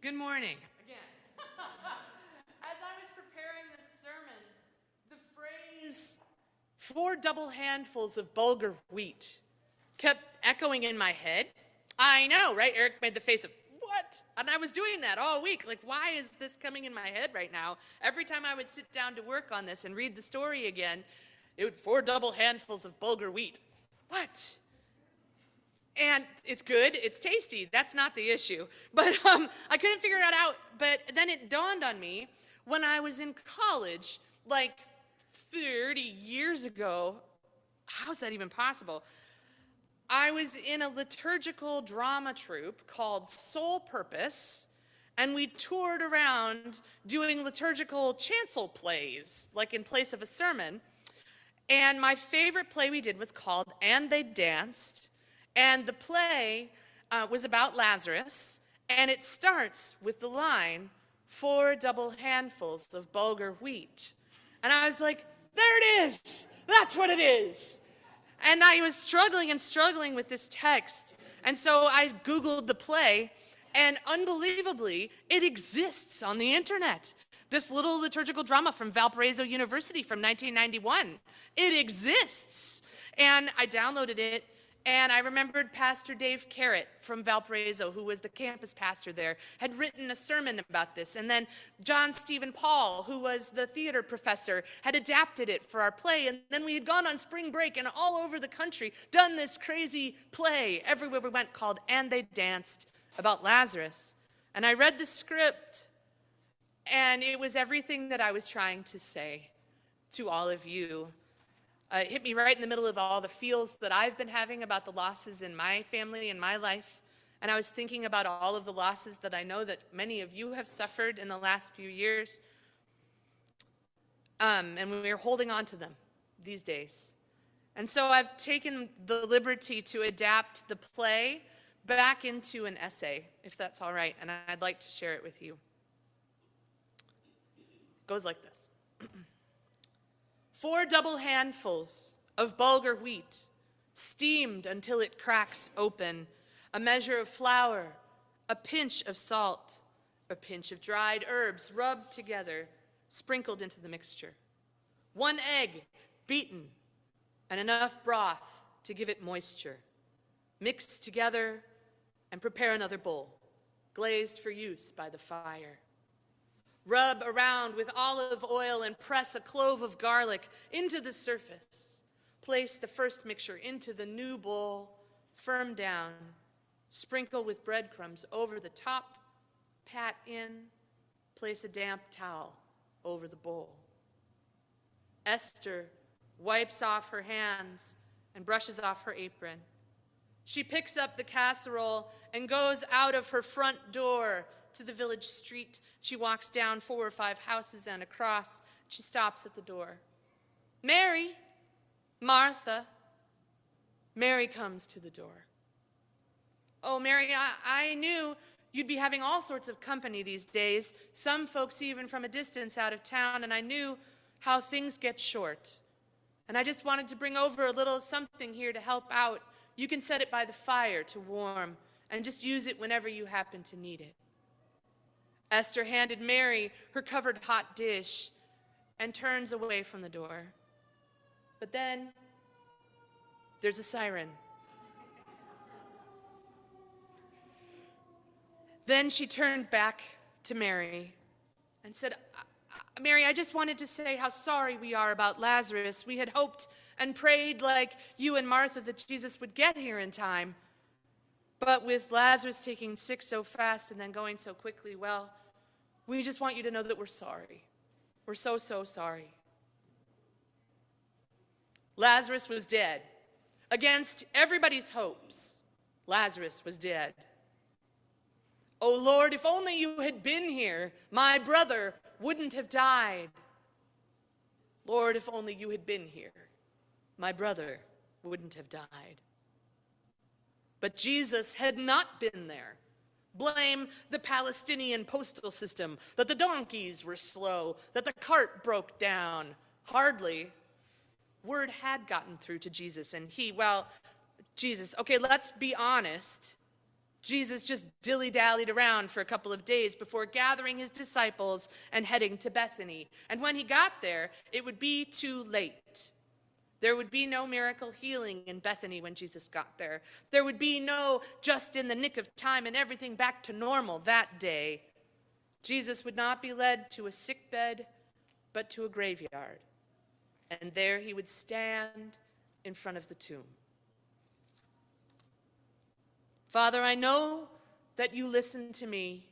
Good morning. Again. As I was preparing this sermon, the phrase, 4 double handfuls of bulgur wheat, kept echoing in my head. I know, right? Eric made the face of, what? And I was doing that all week. Like, why is this coming in my head right now? Every time I would sit down to work on this and read the story again, it would 4 double handfuls of bulgur wheat. What? And it's good, it's tasty, that's not the issue. But I couldn't figure it out, but then it dawned on me when I was in college, like 30 years ago. How's that even possible? I was in a liturgical drama troupe called Soul Purpose, and we toured around doing liturgical chancel plays, like in place of a sermon. And my favorite play we did was called And They Danced. And the play was about Lazarus, and it starts with the line, 4 double handfuls of bulgur wheat. And I was like, there it is! That's what it is! And I was struggling with this text. And so I Googled the play, and unbelievably, it exists on the internet. This little liturgical drama from Valparaiso University from 1991. It exists! And I downloaded it. And I remembered Pastor Dave Carrott from Valparaiso, who was the campus pastor there, had written a sermon about this. And then John Stephen Paul, who was the theater professor, had adapted it for our play. And then we had gone on spring break and all over the country done this crazy play everywhere we went called And They Danced, about Lazarus. And I read the script, and it was everything that I was trying to say to all of you. It hit me right in the middle of all the feels that I've been having about the losses in my family and my life. And I was thinking about all of the losses that I know that many of you have suffered in the last few years. And we're holding on to them these days. And so I've taken the liberty to adapt the play back into an essay, if that's all right. And I'd like to share it with you. It goes like this. 4 double handfuls of bulgur wheat, steamed until it cracks open, a measure of flour, a pinch of salt, a pinch of dried herbs rubbed together, sprinkled into the mixture. 1 egg, beaten, and enough broth to give it moisture. Mix together and prepare another bowl, glazed for use by the fire. Rub around with olive oil and press a clove of garlic into the surface. Place the first mixture into the new bowl, firm down. Sprinkle with breadcrumbs over the top, pat in, place a damp towel over the bowl. Esther wipes off her hands and brushes off her apron. She picks up the casserole and goes out of her front door to the village street. She walks down 4 or 5 houses and across. She stops at the door. Mary, Martha. Mary comes to the door. Oh, Mary, I knew you'd be having all sorts of company these days, some folks even from a distance out of town, and I knew how things get short. And I just wanted to bring over a little something here to help out. You can set it by the fire to warm, and just use it whenever you happen to need it. Esther handed Mary her covered hot dish and turns away from the door. But then there's a siren. Then she turned back to Mary and said, Mary, I just wanted to say how sorry we are about Lazarus. We had hoped and prayed like you and Martha that Jesus would get here in time. But with Lazarus taking sick so fast and then going so quickly, well, we just want you to know that we're sorry. We're so, so sorry. Lazarus was dead. Against everybody's hopes, Lazarus was dead. Oh Lord, if only you had been here, my brother wouldn't have died. Lord, if only you had been here, my brother wouldn't have died. But Jesus had not been there. Blame the Palestinian postal system, that the donkeys were slow, that the cart broke down. Hardly. Word had gotten through to Jesus, and Jesus, okay, let's be honest. Jesus just dilly-dallied around for a couple of days before gathering his disciples and heading to Bethany. And when he got there, it would be too late. There would be no miracle healing in Bethany when Jesus got there. There would be no just in the nick of time and everything back to normal that day. Jesus would not be led to a sick bed, but to a graveyard. And there he would stand in front of the tomb. Father, I know that you listen to me.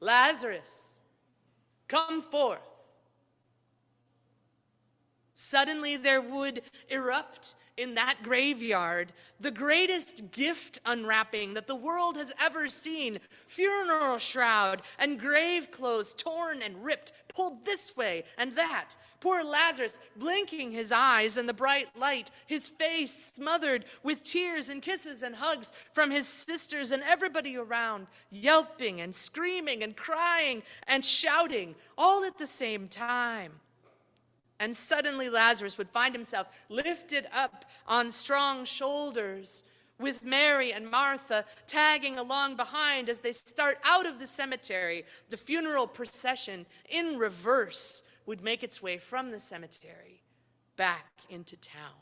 Lazarus, come forth. Suddenly there would erupt in that graveyard the greatest gift unwrapping that the world has ever seen. Funeral shroud and grave clothes torn and ripped, pulled this way and that. Poor Lazarus blinking his eyes in the bright light, his face smothered with tears and kisses and hugs from his sisters and everybody around, yelping and screaming and crying and shouting all at the same time. And suddenly Lazarus would find himself lifted up on strong shoulders with Mary and Martha tagging along behind as they start out of the cemetery. The funeral procession in reverse would make its way from the cemetery back into town.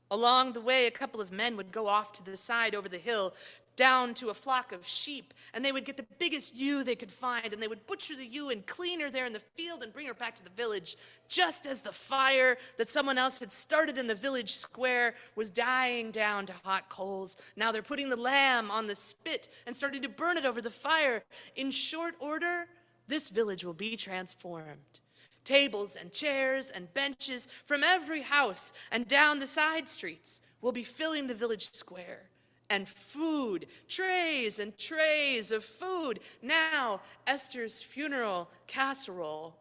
Along the way, a couple of men would go off to the side over the hill down to a flock of sheep, and they would get the biggest ewe they could find, and they would butcher the ewe and clean her there in the field and bring her back to the village, just as the fire that someone else had started in the village square was dying down to hot coals. Now they're putting the lamb on the spit and starting to burn it over the fire. In short order, this village will be transformed. Tables and chairs and benches from every house and down the side streets will be filling the village square. And food, trays and trays of food. Now, Esther's funeral casserole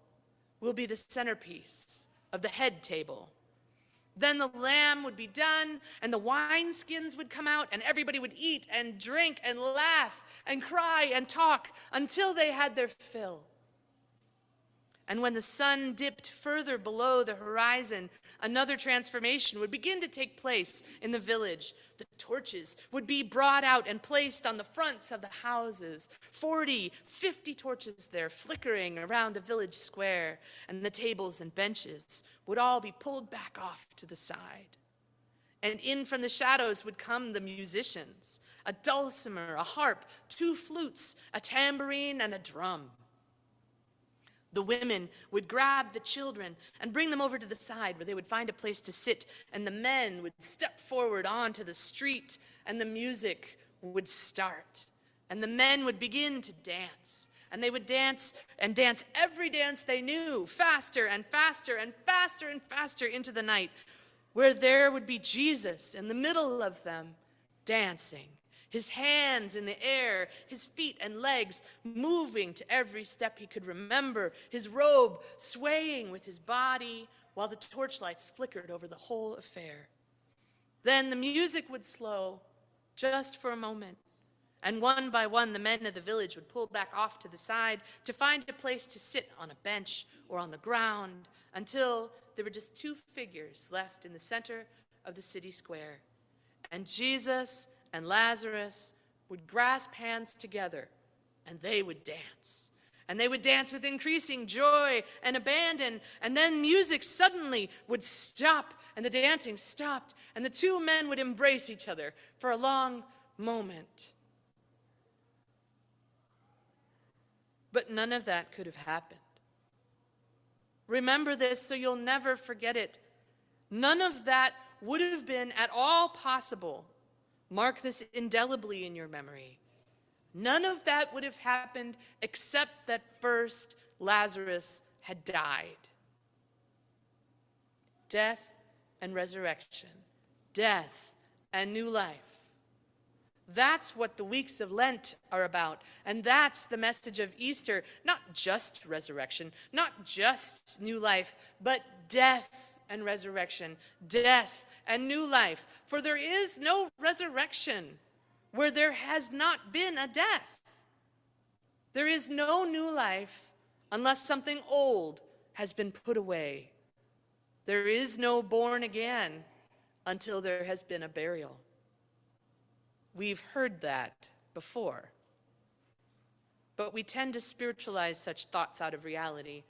will be the centerpiece of the head table. Then the lamb would be done, and the wineskins would come out, and everybody would eat and drink and laugh and cry and talk until they had their fill. And when the sun dipped further below the horizon, another transformation would begin to take place in the village. The torches would be brought out and placed on the fronts of the houses. 40, 50 torches there flickering around the village square, and the tables and benches would all be pulled back off to the side. And in from the shadows would come the musicians, a dulcimer, a harp, 2 flutes, a tambourine, and a drum. The women would grab the children and bring them over to the side where they would find a place to sit, and the men would step forward onto the street, and the music would start. And the men would begin to dance, and they would dance and dance every dance they knew, faster and faster and faster and faster into the night, where there would be Jesus in the middle of them, dancing. His hands in the air, his feet and legs moving to every step he could remember, his robe swaying with his body while the torchlights flickered over the whole affair. Then the music would slow just for a moment, and one by one the men of the village would pull back off to the side to find a place to sit on a bench or on the ground until there were just 2 figures left in the center of the city square. And Jesus and Lazarus would grasp hands together, and they would dance. And they would dance with increasing joy and abandon, and then music suddenly would stop, and the dancing stopped, and the 2 men would embrace each other for a long moment. But none of that could have happened. Remember this so you'll never forget it. None of that would have been at all possible. Mark this indelibly in your memory. None of that would have happened except that first Lazarus had died. Death and resurrection. Death and new life. That's what the weeks of Lent are about. And that's the message of Easter. Not just resurrection, not just new life, but death and resurrection, death and new life. For there is no resurrection where there has not been a death. There is no new life unless something old has been put away. There is no born again until there has been a burial. We've heard that before. But we tend to spiritualize such thoughts out of reality.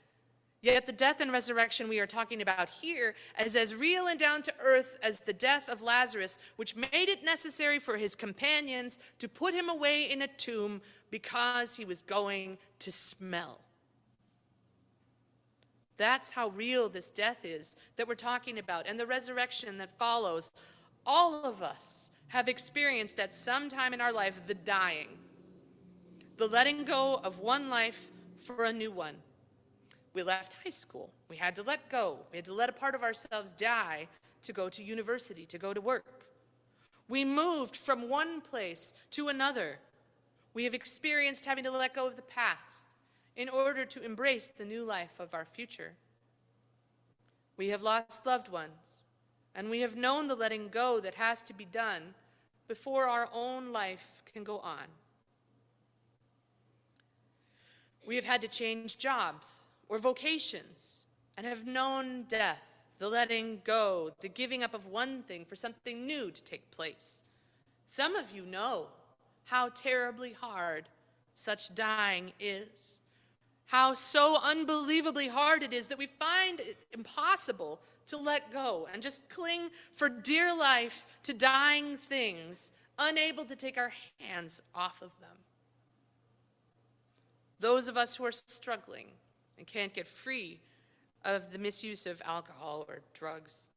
Yet the death and resurrection we are talking about here is as real and down to earth as the death of Lazarus, which made it necessary for his companions to put him away in a tomb because he was going to smell. That's how real this death is that we're talking about, and the resurrection that follows. All of us have experienced at some time in our life the dying, the letting go of one life for a new one. We left high school. We had to let go. We had to let a part of ourselves die to go to university, to go to work. We moved from one place to another. We have experienced having to let go of the past in order to embrace the new life of our future. We have lost loved ones, and we have known the letting go that has to be done before our own life can go on. We have had to change jobs or vocations and have known death, the letting go, the giving up of one thing for something new to take place. Some of you know how terribly hard such dying is, how so unbelievably hard it is that we find it impossible to let go and just cling for dear life to dying things, unable to take our hands off of them. Those of us who are struggling and can't get free of the misuse of alcohol or drugs.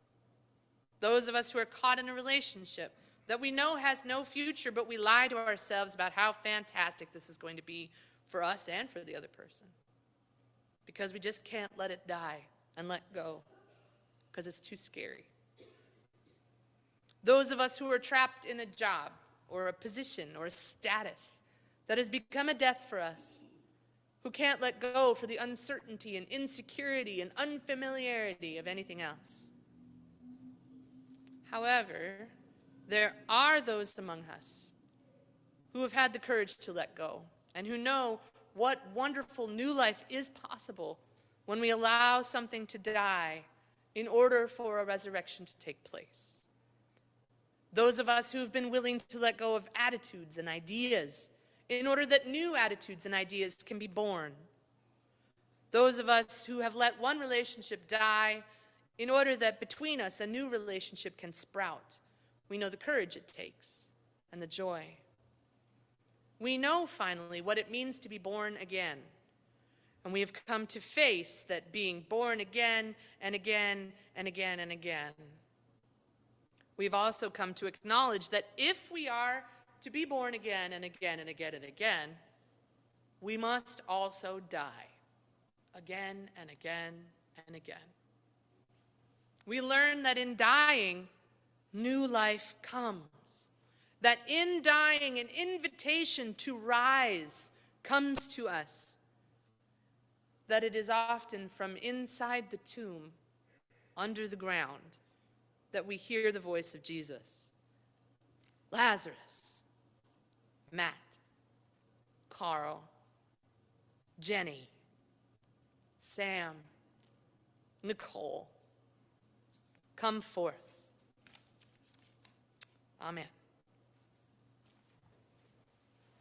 Those of us who are caught in a relationship that we know has no future, but we lie to ourselves about how fantastic this is going to be for us and for the other person. Because we just can't let it die and let go, because it's too scary. Those of us who are trapped in a job or a position or a status that has become a death for us, who can't let go for the uncertainty and insecurity and unfamiliarity of anything else. However, there are those among us who have had the courage to let go and who know what wonderful new life is possible when we allow something to die in order for a resurrection to take place. Those of us who have been willing to let go of attitudes and ideas in order that new attitudes and ideas can be born. Those of us who have let one relationship die in order that between us a new relationship can sprout. We know the courage it takes and the joy. We know finally what it means to be born again. And we have come to face that being born again and again and again and again. We've also come to acknowledge that if we are to be born again and again and again and again, we must also die again and again and again. We learn that in dying, new life comes. That in dying, an invitation to rise comes to us. That it is often from inside the tomb, under the ground, that we hear the voice of Jesus. Lazarus, Matt, Carl, Jenny, Sam, Nicole, come forth. Amen.